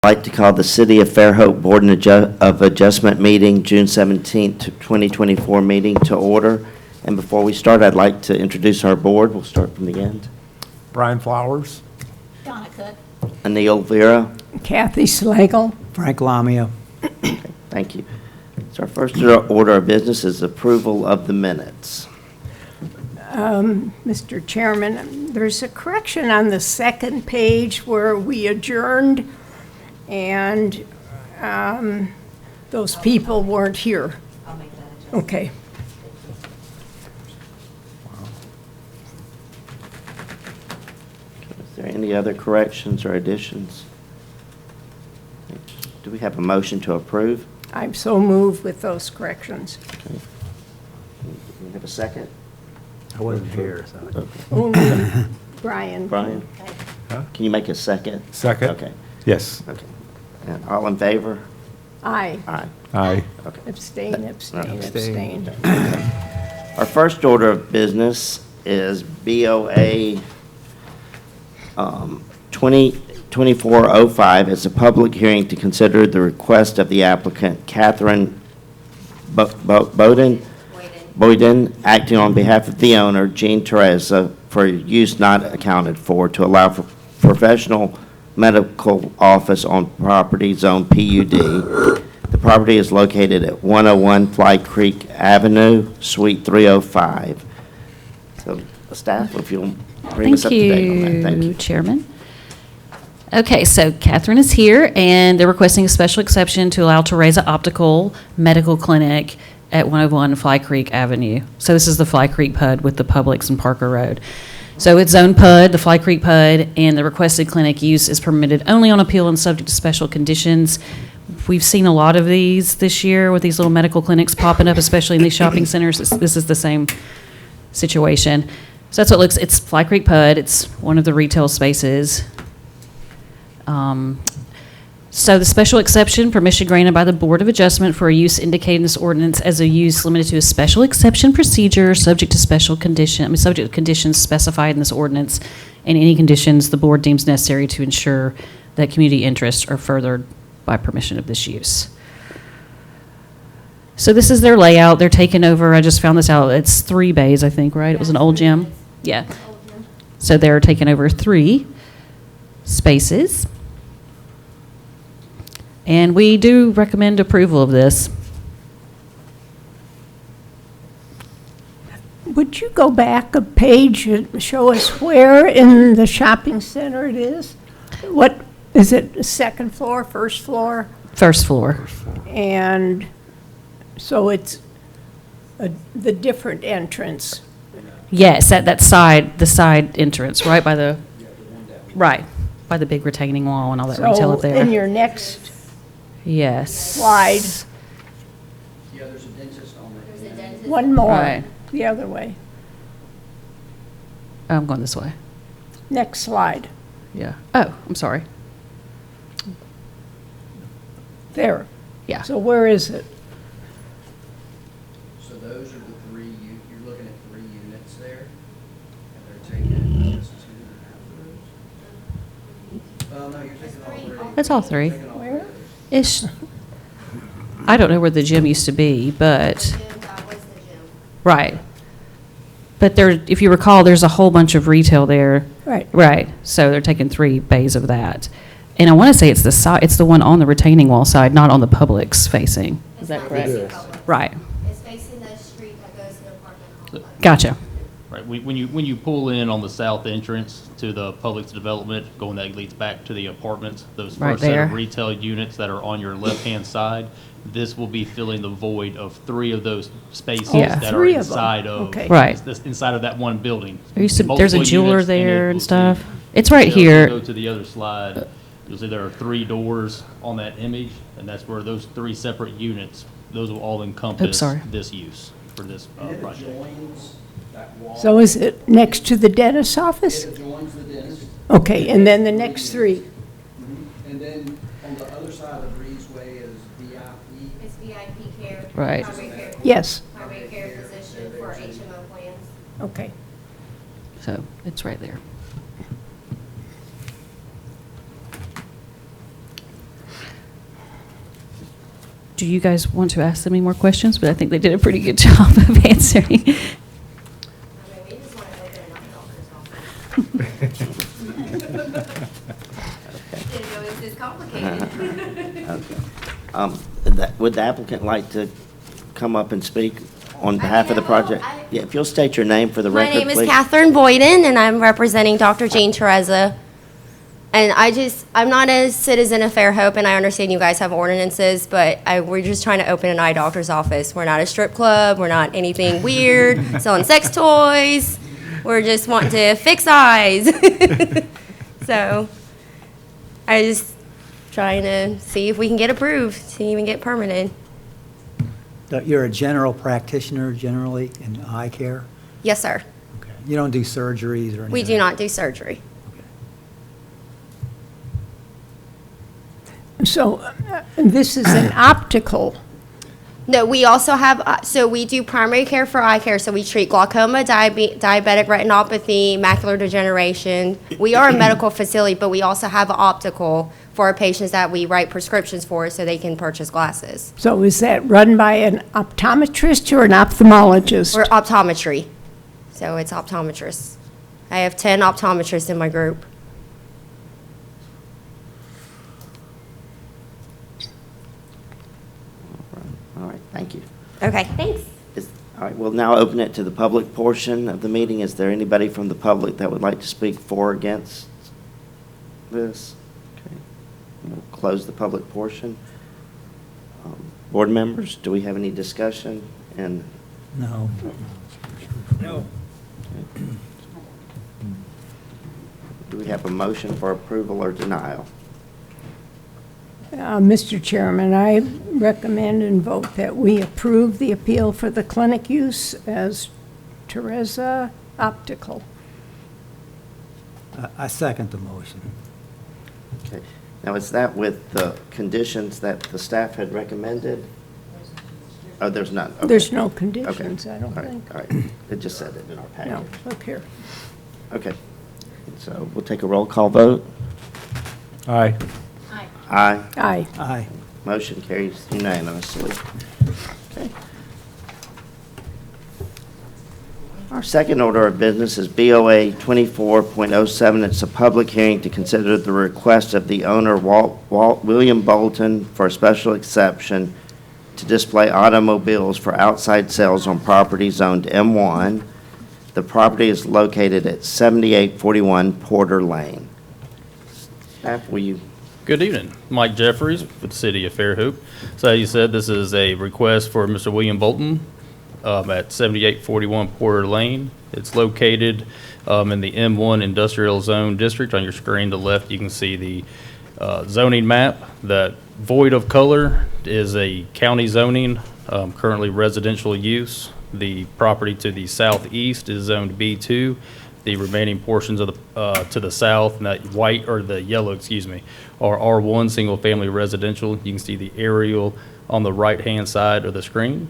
like to call the City of Fairhope Board of Adjustment meeting, June 17th, 2024 meeting to order. And before we start, I'd like to introduce our board. We'll start from the end. Brian Flowers. Donna Cook. Anil Vera. Kathy Slagle. Frank Lamia. Okay, thank you. So our first order of business is approval of the minutes. Mr. Chairman, there's a correction on the second page where we adjourned, and those people weren't here. I'll make that adjustment. Okay. Is there any other corrections or additions? Do we have a motion to approve? I'm so moved with those corrections. Okay. Do we have a second? I wasn't here, so. Okay. Only Brian. Brian, Huh? can you make a second? Second? Okay, Yes. okay. And all in favor? Aye. Aye. Aye. Okay. Abstain, abstain, Abstain. abstain. Our first order of business is BOA 2405. It's a public hearing to consider the request of the applicant, Catherine Boyden, acting on behalf of the owner, Jean Teresa, for use not accounted for, to allow for professional medical office on property zone PUD. The property is located at 101 Fly Creek Avenue, Suite 305. So, staff, if you'll bring us up to date on that. Thank you. Chairman. Okay, so Catherine is here, and they're requesting a special exception to allow Teresa Optical Medical Clinic at 101 Fly Creek Avenue. So this is the Fly Creek PUD with the Publix and Parker Road. So it's zone PUD, the Fly Creek PUD, and the requested clinic use is permitted only on appeal and subject to special conditions. We've seen a lot of these this year with these little medical clinics popping up, especially in these shopping centers. This is the same situation. So that's what it looks, it's Fly Creek PUD, it's one of the retail spaces. So the special exception, permission granted by the Board of Adjustment for a use indicated in this ordinance as a use limited to a special exception procedure subject to subject to conditions specified in this ordinance, and any conditions the board deems necessary to ensure that community interests are furthered by permission of this use. So this is their layout. They're taking over, I just found this out, it's 3 bays, I think, right? It was an old gym? Yeah. So they're taking over 3 spaces. And we do recommend approval of this. Would you go back a page and show us where in the shopping center it is? What, is it second floor, first floor? First floor. And so it's the different entrance. Yes, that side, the side entrance, right by the, right, by the big retaining wall and all that retail up So in there. your next Yes. slide, Yeah, there's a dentist on it. one more, Right. the other way. Oh, I'm going this way. Next slide. Yeah. Oh, I'm sorry. There. Yeah. So where is it? So those are the 3, you're looking at 3 units there, and they're taking just 2.5 rows. Oh, no, you're taking all 3. It's all 3. Taking all Where? 3. Ish. I don't know where the gym used to be, but, right. But there, if you recall, there's a whole bunch of retail there. Right. Right, so they're taking 3 bays of that. And I want to say it's it's the one on the retaining wall side, not on the Publix facing. Is that correct? Right, It's facing the street that goes to the apartment complex. gotcha. Right, when you pull in on the south entrance to the Publix development, going that leads back to the apartments, those Right first set of there. retail units that are on your left-hand side, this will be filling the void of 3 of those spaces Yeah. that are 3 of them. inside of. Okay. Right. Inside of that one building. There's a Multiple jeweler units, there it and will stuff. see- It's right If you here. Go to the other slide, you'll see there are 3 doors on that image, and that's where those 3 separate units, those will all encompass sorry. this use for this And it project. adjoins that wall. So is it next to the dentist's office? It adjoins the dentist. Okay, and then the next 3. And then on the other side of the breezeway is VIP. It's VIP care. Right. Primary care. Yes, Primary care physician for HMO plans. okay. So it's right there. do you guys want to ask them any more questions? But I think they did a pretty good job of answering. I mean, we just want to open an doctor's office. Didn't know it was this complicated. Would the applicant like to come up and speak on behalf of the will. project? Yeah, if you'll state your name for the My record, name is please. Catherine Boyden, and I'm representing Dr. Jean Teresa. And I'm not a citizen of Fairhope, and I understand you guys have ordinances, but we're just trying to open an eye doctor's office. We're not a strip club, we're not anything weird, selling sex toys. We're just wanting to fix eyes. So, I just trying to see if we can get approved to even get permitted. You're a general practitioner generally in eye care? Yes, sir. Okay. You don't do surgeries or anything? We do not do surgery. So this is an optical. No, we also have, so we do primary care for eye care, so we treat glaucoma, diabetic retinopathy, macular degeneration. We are a medical facility, but we also have optical for our patients that we write prescriptions for so they can purchase glasses. So is that run by an optometrist or an ophthalmologist? We're optometry, so it's optometrists. I have 10 optometrists in my group. All right, thank you. Okay, thanks. All right, we'll now open it to the public portion of the meeting. Is there anybody from the public that would like to speak for or against this? Okay, we'll close the public portion. Board members, do we have any discussion? And No. do we have a motion for approval or denial? Mr. Chairman, I recommend and vote that we approve the appeal for the clinic use as Teresa Optical. I second the motion. Okay, now is that with the conditions that the staff had recommended? Oh, there's none? Okay. There's no Okay. conditions, I don't All right, think. all right, it just said it in our No, package. look here. Okay, so we'll take a roll call vote. Aye. Aye. Aye. Aye. Motion carries unanimously. Okay. Our second order of business is BOA 24.07. It's a public hearing to consider the request of the owner, William Bolton, for a special exception to display automobiles for outside sales on property zoned M1. The property is located at 7841 Porter Lane. Staff, will you? Good evening. Mike Jeffries with the City of Fairhope. So as you said, this is a request for Mr. William Bolton at 7841 Porter Lane. It's located in the M1 Industrial Zone District. On your screen to the left, you can see the zoning map. That void of color is a county zoning, currently residential use. The property to the southeast is zoned B2. The remaining portions of the to the south, and that white or the yellow, excuse me, are R1 single family residential. You can see the aerial on the right hand side of the screen.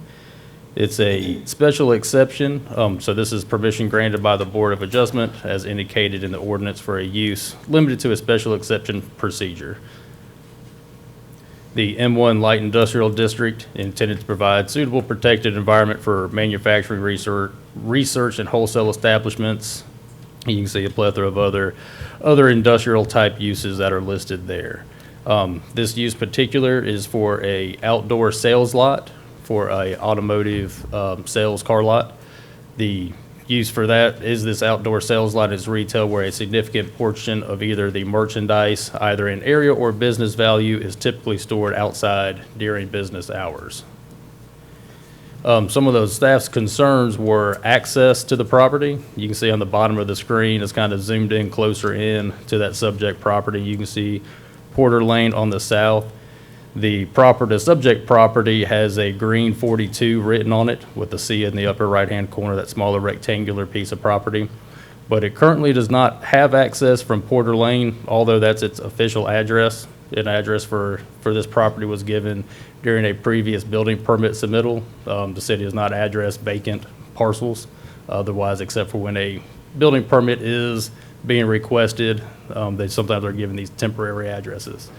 It's a special exception, so this is permission granted by the Board of Adjustment as indicated in the ordinance for a use limited to a special exception procedure. The M1 Light Industrial District intended to provide suitable protected environment for manufacturing, research and wholesale establishments. You can see a plethora of other industrial type uses that are listed there. This use particular is for a outdoor sales lot, for a automotive sales car lot. The use for that is this outdoor sales lot is retail, where a significant portion of either the merchandise, either in area or business value, is typically stored outside during business hours. Some of those staff's concerns were access to the property. You can see on the bottom of the screen, it's kind of zoomed in closer in to that subject property. You can see Porter Lane on the south. The subject property has a green 42 written on it with the C in the upper right-hand corner, that smaller rectangular piece of property. But it currently does not have access from Porter Lane, although that's its official address. An address for this property was given during a previous building permit submittal. The city has not addressed vacant parcels otherwise, except for when a building permit is being requested. They sometimes are given these temporary addresses.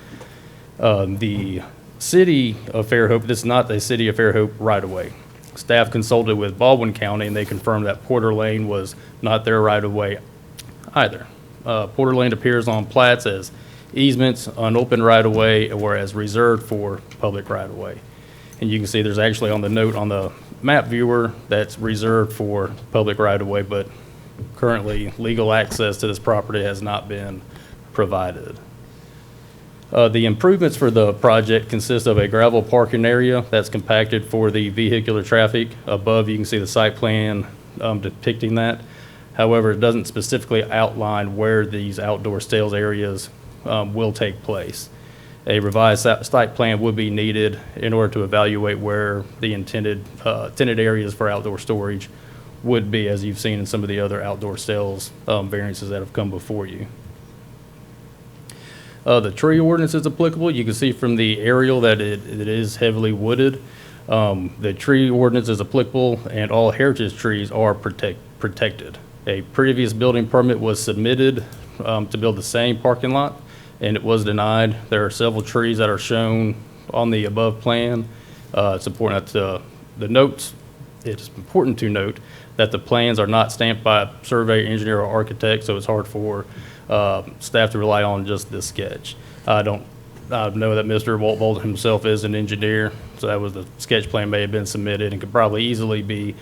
The city of Fairhope, this is not the city of Fairhope right-of-way. Staff consulted with Baldwin County, and they confirmed that Porter Lane was not their right-of-way either. Porter Lane appears on plats as easements, unopened right-of-way, or as reserved for public right-of-way. And you can see there's actually on the note on the map viewer that's reserved for public right-of-way, but currently legal access to this property has not been provided. The improvements for the project consist of a gravel parking area that's compacted for the vehicular traffic. Above, you can see the site plan depicting that. However, it doesn't specifically outline where these outdoor sales areas will take place. A revised site plan would be needed in order to evaluate where the intended areas for outdoor storage would be, as you've seen in some of the other outdoor sales variances that have come before you. The tree ordinance is applicable. You can see from the aerial that it is heavily wooded. The tree ordinance is applicable, and all heritage trees are protected. A previous building permit was submitted to build the same parking lot, and it was denied. There are several trees that are shown on the above plan. It's important that it's important to note that the plans are not stamped by a surveyor, engineer, or architect, so it's hard for staff to rely on just this sketch. I know that Mr. Walt Bolton himself is an engineer, so that was the sketch plan may have been submitted and could probably easily be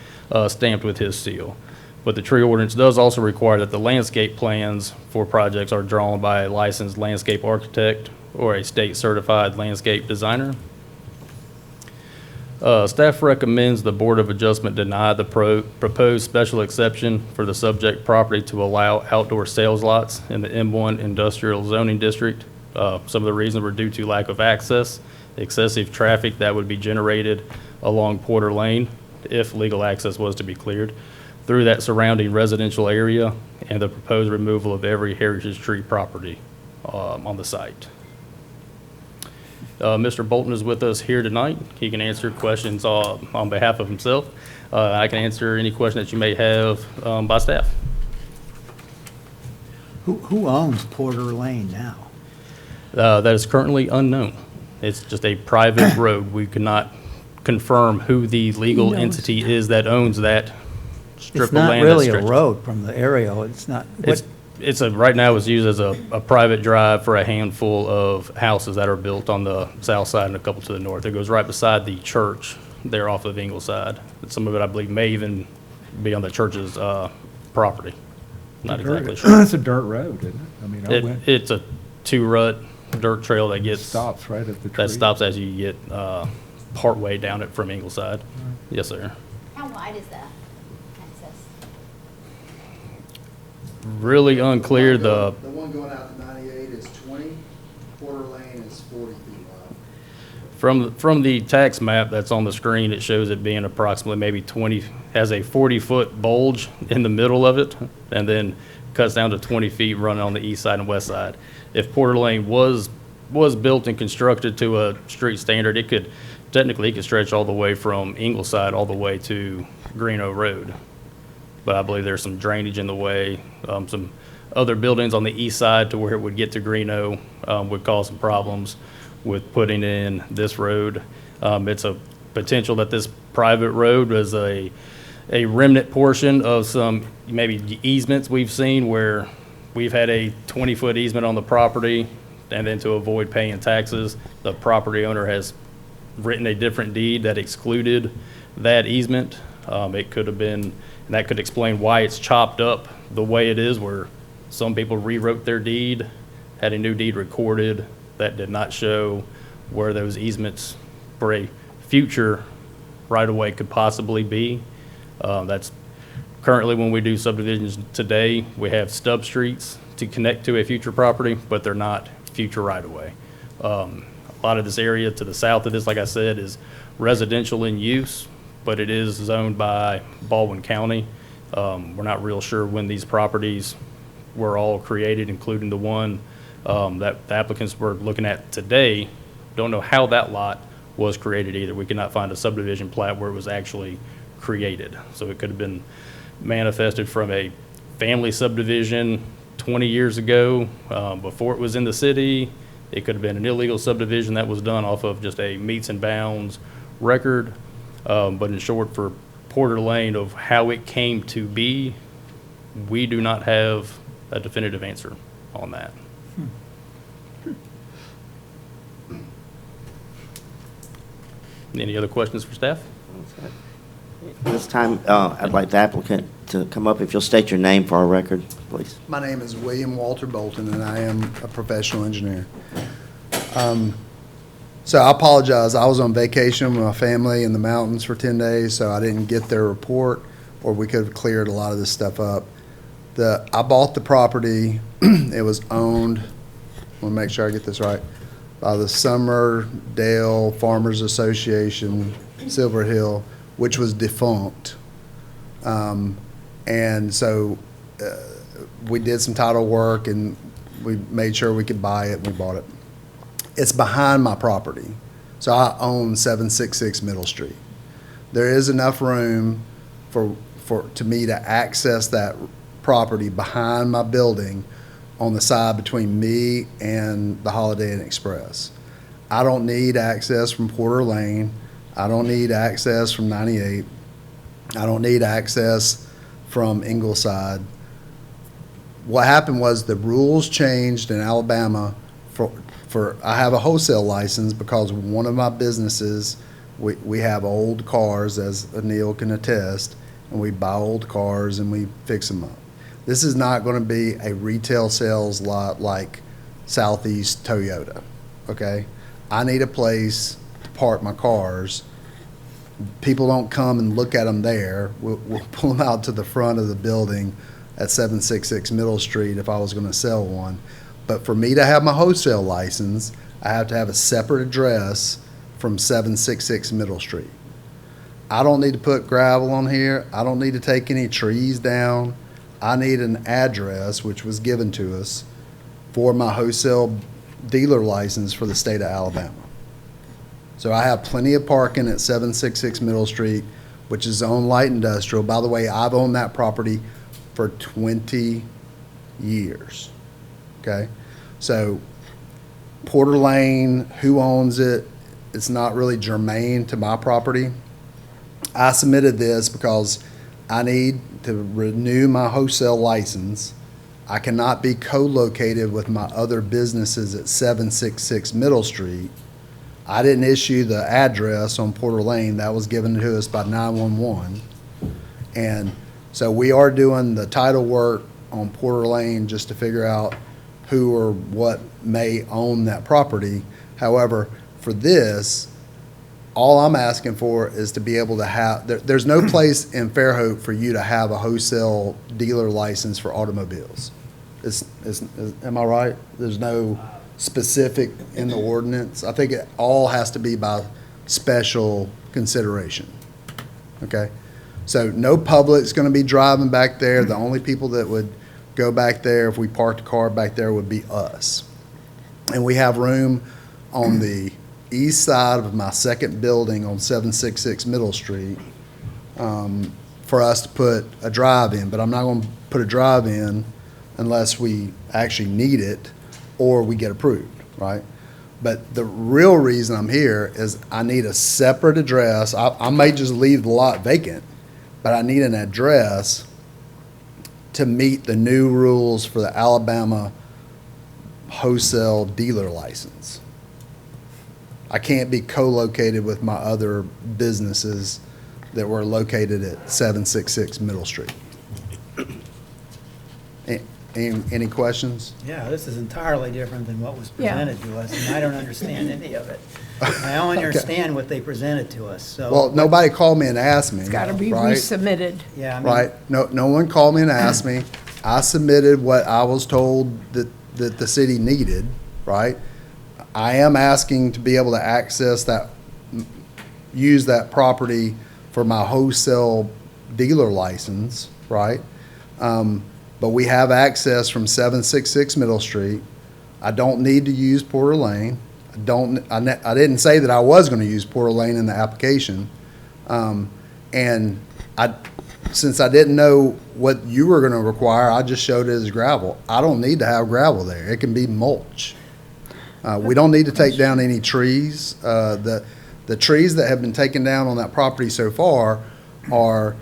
stamped with his seal. But the tree ordinance does also require that the landscape plans for projects are drawn by a licensed landscape architect or a state-certified landscape designer. Staff recommends the Board of Adjustment deny the proposed special exception for the subject property to allow outdoor sales lots in the M1 Industrial Zoning District. Some of the reasons were due to lack of access, excessive traffic that would be generated along Porter Lane if legal access was to be cleared through that surrounding residential area, and the proposed removal of every heritage tree property on the site. Mr. Bolton is with us here tonight. He can answer questions on behalf of himself. I can answer any question that you may have by staff. Who owns Porter Lane now? That is currently unknown. It's just a private road. We cannot confirm who the legal entity is that owns that strip It's of not land. really that a stretches. road from the aerial, it's not. Right now it's used as a private drive for a handful of houses that are built on the south side and a couple to the north. It goes right beside the church there off of Ingleside. Some of it, I believe, may even be on the church's property. Not exactly sure. It's a dirt road, isn't it? I mean, I went, It's a two-rut dirt trail that gets. stops right at the tree. That stops as you get partway down it from Ingleside. Yes, sir. How wide is that access? Really unclear. The one going out to 98 is 20, Porter Lane is 40 feet wide. From the tax map that's on the screen, it shows it being approximately maybe 20, has a 40-foot bulge in the middle of it, and then cuts down to 20 feet running on the east side and west side. If Porter Lane was built and constructed to a street standard, it could stretch all the way from Ingleside all the way to Greeno Road. But I believe there's some drainage in the way. Some other buildings on the east side to where it would get to Greeno would cause some problems with putting in this road. It's a potential that this private road was a remnant portion of some maybe easements we've seen where we've had a 20-foot easement on the property, and then to avoid paying taxes, the property owner has written a different deed that excluded that easement. It could have been, and that could explain why it's chopped up the way it is, where some people rewrote their deed, had a new deed recorded that did not show where those easements for a future right-of-way could possibly be. That's currently when we do subdivisions today, we have stub streets to connect to a future property, but they're not future right-of-way. A lot of this area to the south of this, like I said, is residential in use, but it is zoned by Baldwin County. We're not real sure when these properties were all created, including the one that the applicants were looking at today. Don't know how that lot was created either. We could not find a subdivision plat where it was actually created. So it could have been manifested from a family subdivision 20 years ago, before it was in the city, It could have been an illegal subdivision that was done off of just a meets and bounds record. But in short, for Porter Lane, of how it came to be, we do not have a definitive answer on that. Any other questions for staff? This time, I'd like the applicant to come up. If you'll state your name for our record, please. My name is William Walter Bolton, and I am a professional engineer. So I apologize. I was on vacation with my family in the mountains for 10 days, so I didn't get their report, or we could have cleared a lot of this stuff up. I bought the property. It was owned, I want to make sure I get this right, by the Summerdale Farmers Association, Silver Hill, which was defunct. And so we did some title work, and we made sure we could buy it, and we bought it. It's behind my property, so I own 766 Middle Street. There is enough room to me to access that property behind my building on the side between me and the Holiday Inn Express. I don't need access from Porter Lane. I don't need access from 98. I don't need access from Ingleside. What happened was the rules changed in Alabama I have a wholesale license because one of my businesses, we have old cars, as Anil can attest, and we buy old cars and we fix them up. This is not going to be a retail sales lot like Southeast Toyota, okay? I need a place to park my cars. People don't come and look at them there. We'll pull them out to the front of the building at 766 Middle Street if I was going to sell one. But for me to have my wholesale license, I have to have a separate address from 766 Middle Street. I don't need to put gravel on here. I don't need to take any trees down. I need an address, which was given to us, for my wholesale dealer license for the state of Alabama. So I have plenty of parking at 766 Middle Street, which is owned light industrial. By the way, I've owned that property for 20 years. Okay, so Porter Lane, who owns it, it's not really germane to my property. I submitted this because I need to renew my wholesale license. I cannot be co-located with my other businesses at 766 Middle Street. I didn't issue the address on Porter Lane. That was given to us by 911. And so we are doing the title work on Porter Lane just to figure out who or what may own that property. However, for this, all I'm asking for is to be able to have, there's no place in Fairhope for you to have a wholesale dealer license for automobiles. Am I right? There's no specific in the ordinance. I think it all has to be by special consideration. Okay? So no public's gonna be driving back there. The only people that would go back there if we parked a car back there would be us. And we have room on the east side of my second building on 766 Middle Street for us to put a drive-in, but I'm not going to put a drive-in unless we actually need it or we get approved, right? But the real reason I'm here is I need a separate address. I may just leave the lot vacant, but I need an address to meet the new rules for the Alabama wholesale dealer license. I can't be co-located with my other businesses that were located at 766 Middle Street. Any questions? Yeah, this is entirely different than what was Yeah. presented to us, and I don't understand any of it. I only understand what they presented to us, so. Well, nobody called me and asked me. It's got to be right? resubmitted. Yeah, I mean, Right? No one called me and asked me. I submitted what I was told that the city needed, right? I am asking to be able to access that, use that property for my wholesale dealer license, right? But we have access from 766 Middle Street. I don't need to use Porter Lane. I didn't say that I was going to use Porter Lane in the application. And since I didn't know what you were going to require, I just showed it as gravel. I don't need to have gravel there. It can be mulch. We don't need to take down any trees. The trees that have been taken down on that property so far are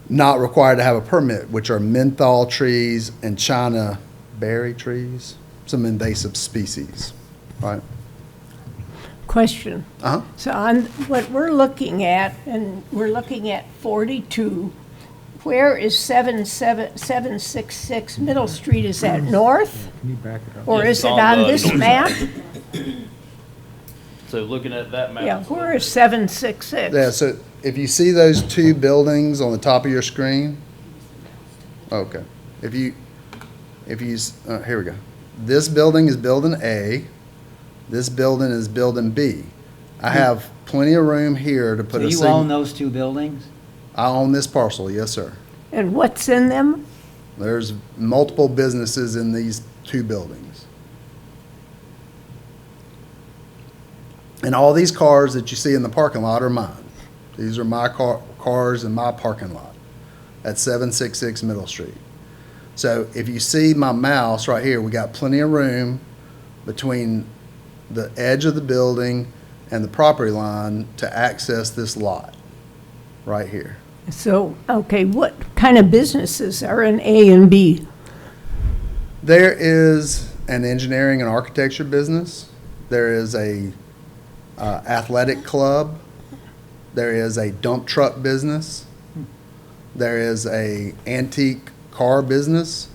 not required to have a permit, which are menthol trees and China berry trees, some invasive species, right? Question. Uh-huh. So on what we're looking at, and we're looking at 42, where is 766 Middle Street? Is that north? Can you back it up? Or Yes, is it on on the this north map? So looking at that map. Yeah, where is 766? Yeah, so if you see those two buildings on the top of your screen, okay. Here we go. This building is Building A. This building is Building B. I have plenty of room here to So put a. you own those two buildings? I own this parcel, yes, sir. And what's in them? There's multiple businesses in these two buildings. And all these cars that you see in the parking lot are mine. These are my cars in my parking lot at 766 Middle Street. So if you see my mouse right here, we got plenty of room between the edge of the building and the property line to access this lot right here. So, okay, what kind of businesses are in A and B? There is an engineering and architecture business. There is a athletic club. There is a dump truck business. There is a antique car business.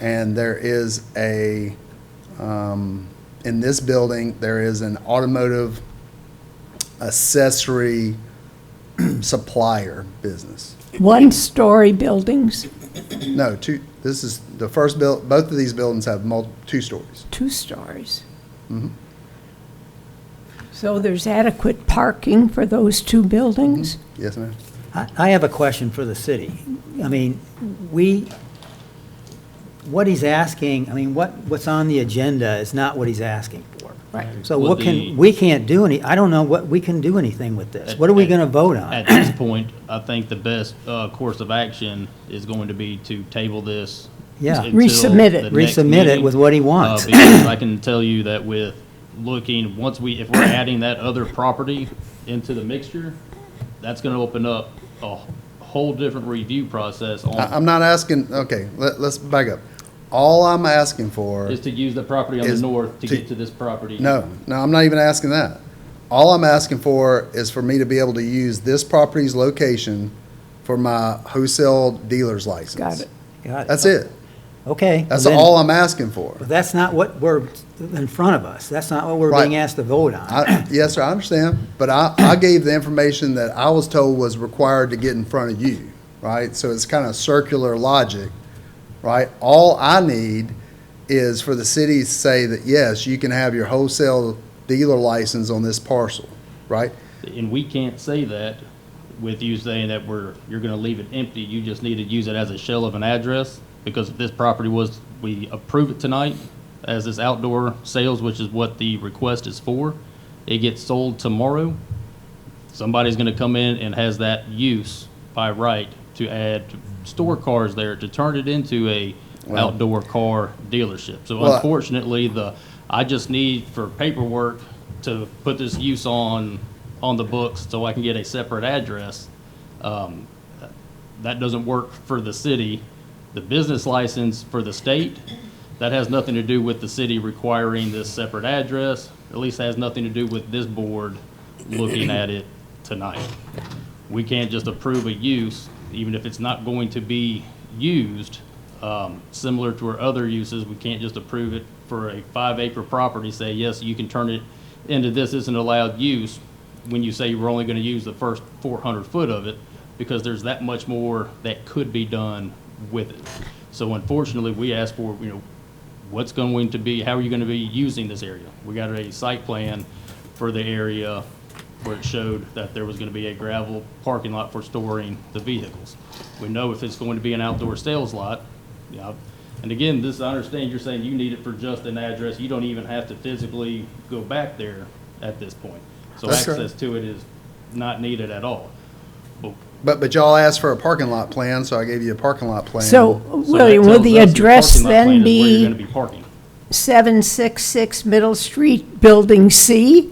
And there is in this building, there is an automotive accessory supplier business. One-story buildings, No, this is the first both of these buildings have 2 stories. 2 stories. Mhm. So there's adequate parking for those 2 buildings? Yes, ma'am? I have a question for the city. I mean, what he's asking, I mean, what's on the agenda is not what he's asking for. Right. So Well, we can't do I don't know what we can do anything with this. What are we gonna vote on? At this point, I think the best course of action is going to be to table this. Yeah. until Resubmit it. the next Resubmit it meeting, with what he wants. Because I can tell you that with looking, if we're adding that other property into the mixture, that's gonna open up a whole different review process I'm not asking, okay, let's back up. All I'm asking for, is to use the property on the is north to to- get to this property. no, I'm not even asking that. All I'm asking for is for me to be able to use this property's location for my wholesale dealer's license. Got it. Got it. That's it. Okay. That's well then- all I'm asking for. But that's not what we're in front of us. That's not what we're being Right. asked to vote on. Yes, sir, I understand, but I gave the information that I was told was required to get in front of you, right? So it's kind of circular logic, right? All I need is for the city to say that, yes, you can have your wholesale dealer license on this parcel, right? And we can't say that with you saying that you're gonna leave it empty. You just need to use it as a shell of an address, because if this property we approve it tonight as this outdoor sales, which is what the request is for, it gets sold tomorrow, somebody's gonna come in and has that use by right to add store cars there, to turn it into a Well- outdoor car dealership. So Well, unfortunately, I just need for paperwork to put this use on the books so I can get a separate address. That doesn't work for the city. The business license for the state, that has nothing to do with the city requiring this separate address, at least has nothing to do with this board looking at it tonight. We can't just approve a use, even if it's not going to be used, similar to our other uses. We can't just approve it for a 5-acre property, say, yes, you can turn it into this isn't allowed use, when you say we're only gonna use the first 400 foot of it, because there's that much more that could be done with it. So unfortunately, we asked for, what's going to be, how are you gonna be using this area? We got a site plan for the area where it showed that there was gonna be a gravel parking lot for storing the vehicles. We know if it's going to be an outdoor sales lot, and again, I understand you're saying you need it for just an address. You don't even have to physically go back there at this point. So That's correct. access to it is not needed at all. But y'all asked for a parking lot plan, so I gave you a parking lot plan. So, So that William, will tells the us address parking lot plan then is where you're be, gonna be parking. 766 Middle Street, Building C?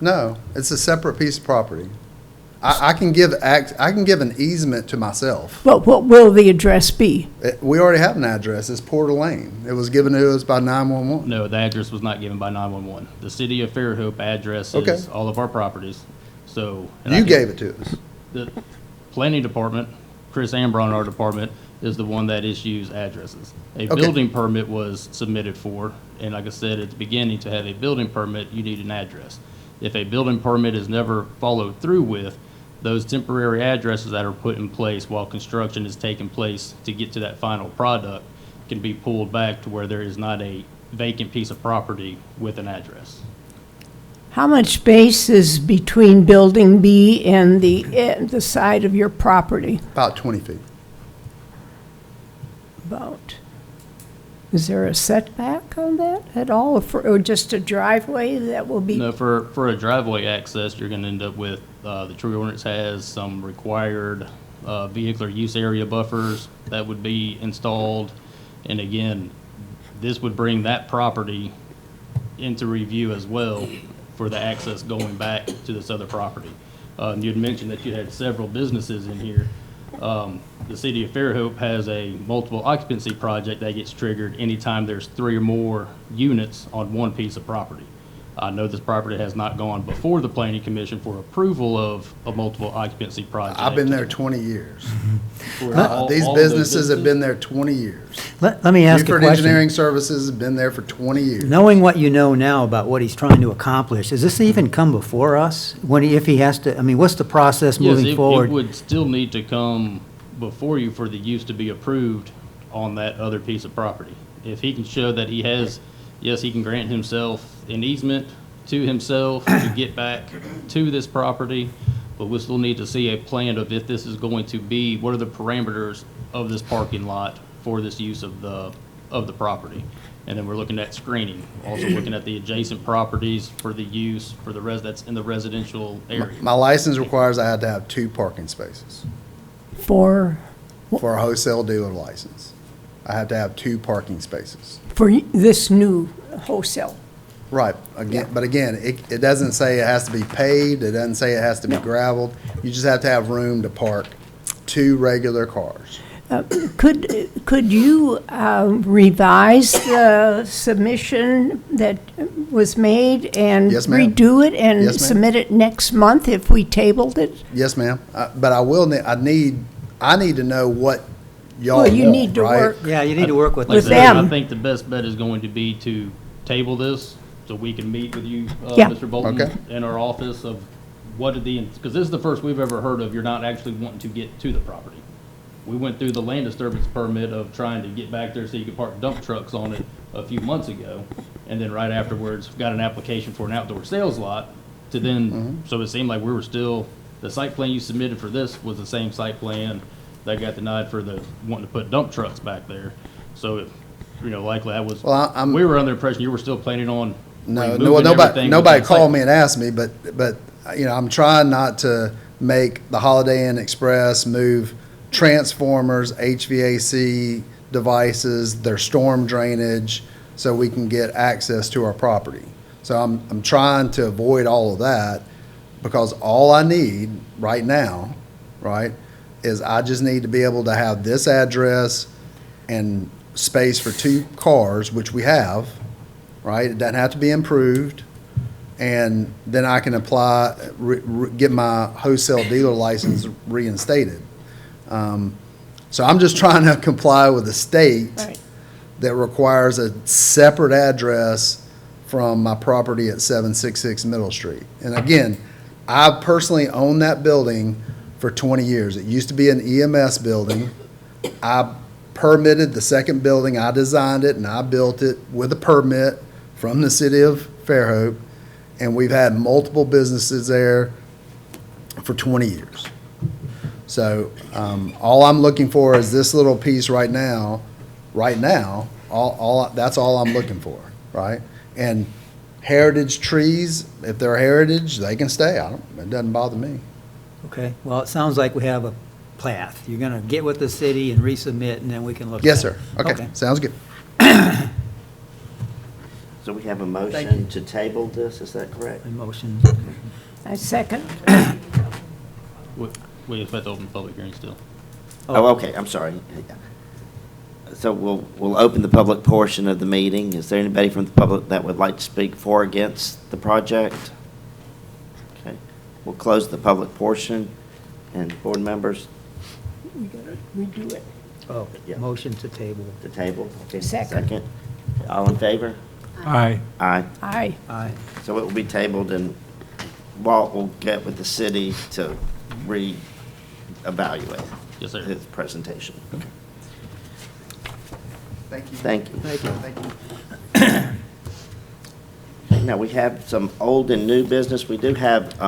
No, it's a separate piece of property. I can give an easement to myself. But what will the address be? We already have an address. It's Porter Lane. It was given to us by 911. No, the address was not given by 911. The city of Fairhope addresses Okay. all of our properties, so. and I You can- gave it to us. The planning department, Chris Ambron, our department, is the one that issues addresses. A Okay. building permit was submitted for, and like I said at the beginning, to have a building permit, you need an address. If a building permit is never followed through with, those temporary addresses that are put in place while construction is taking place to get to that final product can be pulled back to where there is not a vacant piece of property with an address. How much space is between Building B and the side of your property? About 20 feet. About. Is there a setback on that at all, or just a driveway that will be? No, for a driveway access, you're gonna end up with, the tree ordinance has some required, vehicular use area buffers that would be installed. And again, this would bring that property into review as well for the access going back to this other property. You'd mentioned that you had several businesses in here. The city of Fairhope has a multiple occupancy project that gets triggered anytime there's 3 or more units on one piece of property. I know this property has not gone before the planning commission for approval of a multiple occupancy project. I've been there 20 years. For all These of those businesses have been there 20 years. Let me ask a Buford question. Engineering Services has been there for 20 years. Knowing what you know now about what he's trying to accomplish, does this even come before us? If he has to, I mean, what's the process Yes, moving it forward? would still need to come before you for the use to be approved on that other piece of property. If he can show that he has, yes, he can grant himself an easement to himself to get back to this property, but we'll still need to see a plan of if this is going to be, what are the parameters of this parking lot for this use of the property. And then we're looking at screening, also looking at the adjacent properties for the use for the that's in the residential area. My license requires I had to have 2 parking spaces For for a wholesale dealer license. I have to have 2 parking spaces. this new wholesale? Right, again, but again, it doesn't say it has to be paved, it doesn't say it has to be gravelled. You just have to have room to park 2 regular cars. Could you revise the submission that was made and Yes, ma'am. redo it and Yes, ma'am. submit it next month if we tabled it? Yes, ma'am, but I need to know what y'all Well, you want, need to right? work. Yeah, you need to work with Like I With said, them. them. I think the best bet is going to be to table this so we can meet with you, Yeah. Mr. Bolton, Okay. in our office of what did because this is the first we've ever heard of you're not actually wanting to get to the property. We went through the land disturbance permit of trying to get back there so you could park dump trucks on it a few months ago. And then right afterwards, got an application for an outdoor sales lot to then, so it seemed like we were still, the site plan you submitted for this was the same site plan that got denied for the, wanting to put dump trucks back there. So, likely that was, Well, I'm- we were under the impression you were still planning on No, removing nobody, everything nobody within site called me and asked me, but, I'm trying not to make the Holiday Inn Express move transformers, HVAC devices, their storm drainage, so we can get access to our property. So I'm trying to avoid all of that, because all I need right now, right, is I just need to be able to have this address and space for 2 cars, which we have, right? It doesn't have to be improved. And then I can apply, get my wholesale dealer license reinstated. So I'm just trying to comply with the state Right. that requires a separate address from my property at 766 Middle Street. And again, I personally own that building for 20 years. It used to be an EMS building. I permitted the second building. I designed it and I built it with a permit from the city of Fairhope. And we've had multiple businesses there for 20 years. So all I'm looking for is this little piece right now, that's all I'm looking for, right? And heritage trees, if they're heritage, they can stay. It doesn't bother me. Okay, well, it sounds like we have a path. You're going to get with the city and resubmit, and then we can look at it. Yes, sir. Okay, sounds good. So we have a motion to table this, is that correct? A motion. I second. We have to open the public hearing still. Oh, okay, I'm sorry. So we'll open the public portion of the meeting. Is there anybody from the public that would like to speak for or against the project? Okay, we'll close the public portion, and board members, We gotta redo it. Oh, Yeah. motion to table. the table. Okay, Second. All in favor? Aye. Aye. Aye. Aye. So it will be tabled, and Walt will get with the city to re-evaluate Yes, sir. his presentation. Thank you. Thank you. Thank you. Thank you. Now, we have some old and new business. We do have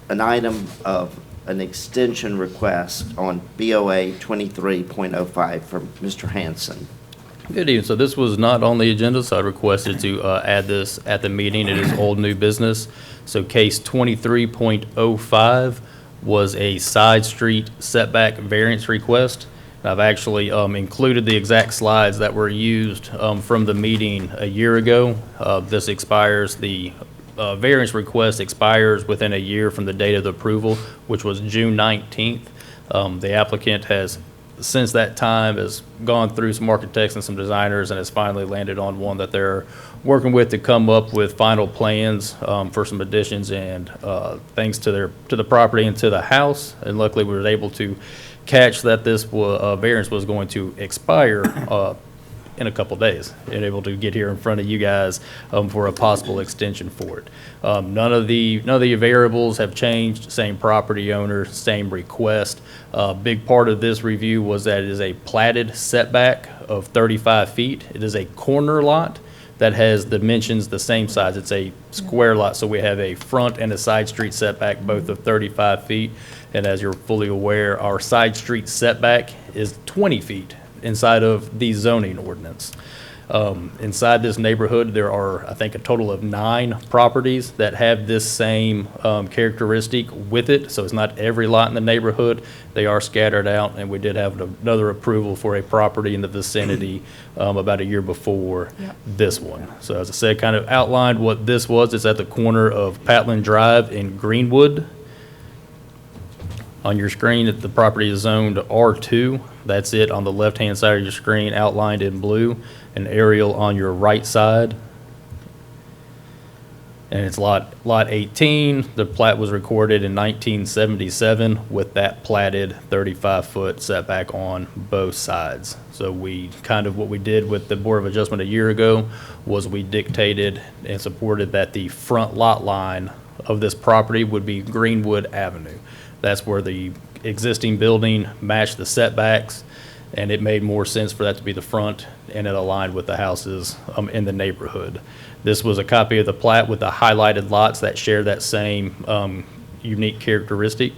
an item of an extension request on BOA 23.05 from Mr. Hanson. Good evening. So this was not on the agenda, so I requested to add this at the meeting. It is old new business. So case 23.05 was a side street setback variance request. I've actually included the exact slides that were used from the meeting a year ago. This expires, the variance request expires within a year from the date of the approval, which was June 19th. The applicant has, since that time, has gone through some architects and some designers and has finally landed on one that they're working with to come up with final plans for some additions and things to the property and to the house. And luckily, we were able to catch that this variance was going to expire in a couple days, and able to get here in front of you guys for a possible extension for it. None of the variables have changed. Same property owner, same request. Big part of this review was that it is a platted setback of 35 feet. It is a corner lot that has dimensions the same size. It's a square lot, so we have a front and a side street setback, both of 35 feet. And as you're fully aware, our side street setback is 20 feet inside of the zoning ordinance. Inside this neighborhood, there are, I think, a total of 9 properties that have this same characteristic with it. So it's not every lot in the neighborhood. They are scattered out, and we did have another approval for a property in the vicinity about a year before this one. So as I said, kind of outlined what this was. It's at the corner of Patland Drive in Greenwood. On your screen, the property is zoned R2. That's it on the left-hand side of your screen, outlined in blue. An aerial on your right side. And it's lot 18. The plat was recorded in 1977 with that platted 35-foot setback on both sides. So what we did with the Board of Adjustment a year ago was we dictated and supported that the front lot line of this property would be Greenwood Avenue. That's where the existing building matched the setbacks, and it made more sense for that to be the front, and it aligned with the houses in the neighborhood. This was a copy of the plat with the highlighted lots that share that same unique characteristic.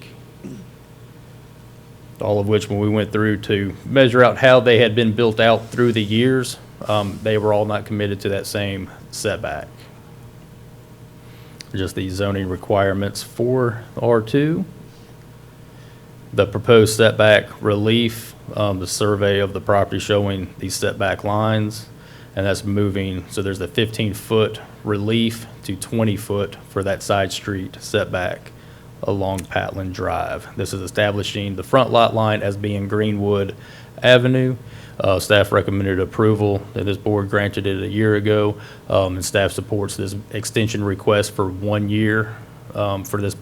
All of which, when we went through to measure out how they had been built out through the years, they were all not committed to that same setback. Just the zoning requirements for R2. The proposed setback relief, the survey of the property showing these setback lines, and that's moving, so there's a 15-foot relief to 20-foot for that side street setback along Patland Drive. This is establishing the front lot line as being Greenwood Avenue. Staff recommended approval, and this board granted it a year ago, and staff supports this extension request for 1 year for this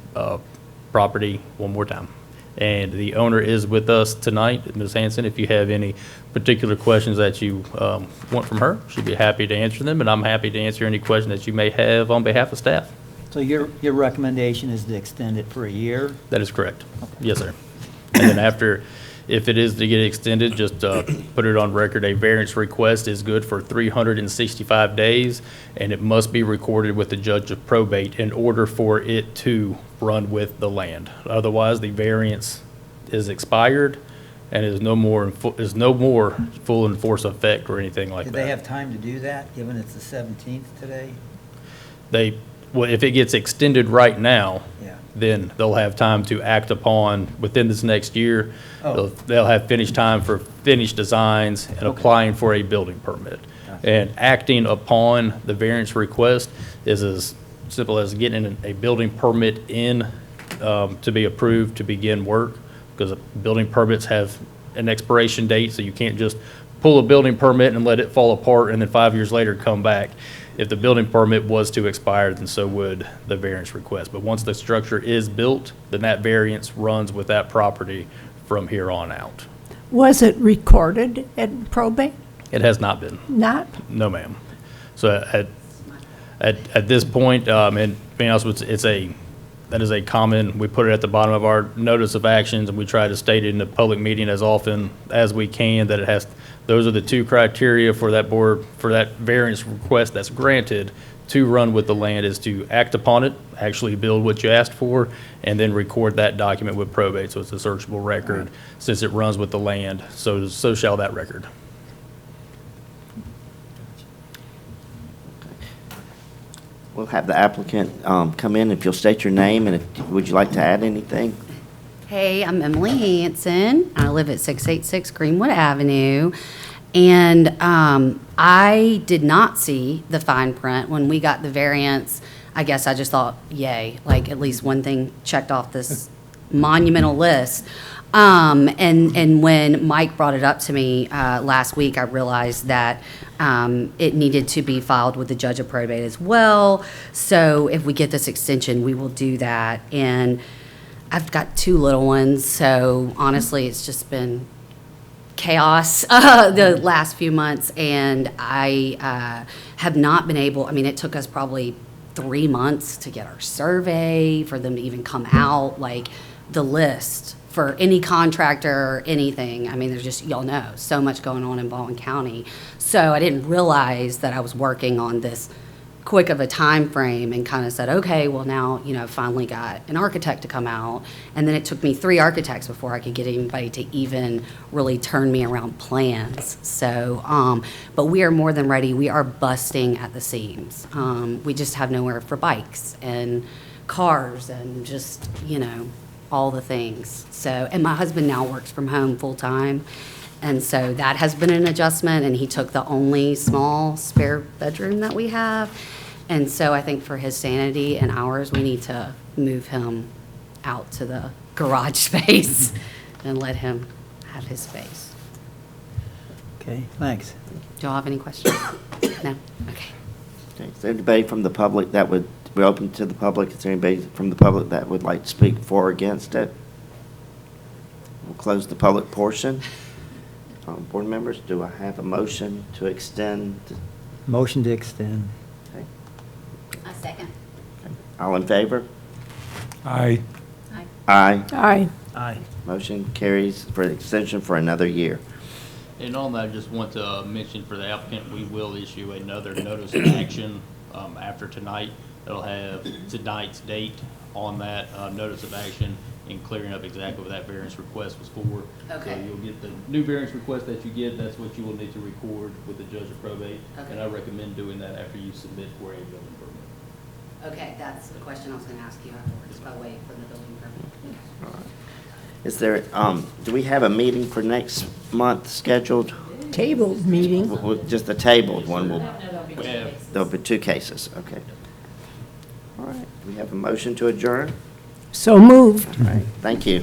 property one more time. And the owner is with us tonight, Ms. Hanson. If you have any particular questions that you want from her, she'd be happy to answer them, and I'm happy to answer any questions that you may have on behalf of staff. So your recommendation is to extend it for a year? That is correct. Yes, sir. And then after, if it is to get extended, just put it on record, a variance request is good for 365 days, and it must be recorded with the judge of probate in order for it to run with the land. Otherwise, the variance is expired and is no more full in force effect or anything like that. Do they have time to do that, given it's the 17th today? Well, if it gets extended right now, Yeah. then they'll have time to act upon within this next year. Oh. They'll have finished time for finished designs and Okay. applying for a building permit. Gotcha. And acting upon the variance request is as simple as getting a building permit in to be approved to begin work, because building permits have an expiration date, so you can't just pull a building permit and let it fall apart and then 5 years later come back. If the building permit was to expire, then so would the variance request. But once the structure is built, then that variance runs with that property from here on out. Was it recorded at probate? It has not been. Not? No, ma'am. So at this point, and being honest with you, that is a common, we put it at the bottom of our notice of actions, and we try to state it in the public meeting as often as we can, that it has, those are the two criteria for that board, for that variance request that's granted to run with the land, is to act upon it, actually build what you asked for, and then record that document with probate, so it's a searchable record. Since it runs with the land, so shall that record. We'll have the applicant come in. If you'll state your name, and would you like to add anything? Hey, I'm Emily Hanson. I live at 686 Greenwood Avenue. And I did not see the fine print when we got the variance. I guess I just thought, yay, like at least one thing checked off this monumental list. And when Mike brought it up to me last week, I realized that it needed to be filed with the judge of probate as well. So if we get this extension, we will do that. And I've got 2 little ones, so honestly, it's just been chaos the last few months, and I have not been able, I mean, it took us probably 3 months to get our survey, for them to even come out, like the list for any contractor or anything. I mean, there's just, y'all know, so much going on in Baldwin County. So I didn't realize that I was working on this quick of a time frame, and kind of said, okay, well now, finally got an architect to come out. And then it took me 3 architects before I could get anybody to even really turn me around plans. So, but we are more than ready. We are busting at the seams. We just have nowhere for bikes and cars and just, all the things. So, and my husband now works from home full time. And so that has been an adjustment, and he took the only small spare bedroom that we have. And so I think for his sanity and ours, we need to move him out to the garage space and let him have his space. Okay, thanks. Do y'all have any questions? No? Okay. Okay. Is there anybody from the public that would, we're open to the public, is there anybody from the public that would like to speak for or against it? We'll close the public portion. Board members, do I have a motion to extend? Motion to extend. Okay. A second. All in favor? Aye. Aye. Aye. Aye. Motion carries for an extension for another year. And on that, I just want to mention for the applicant, we will issue another notice of action after tonight. It'll have tonight's date on that notice of action, and clearing up exactly what that variance request was for. Okay. So you'll get the new variance request that you get, that's what you will need to record with the judge of probate. Okay. And I recommend doing that after you submit for a building permit. Okay, that's the question I was going to ask you afterwards, by way for the building permit. Is there, do we have a meeting for next month scheduled? Tabled meeting. Just the tabled one will, We have there'll be 2 cases, okay. All right, we have a motion to adjourn? So moved. All right, thank you.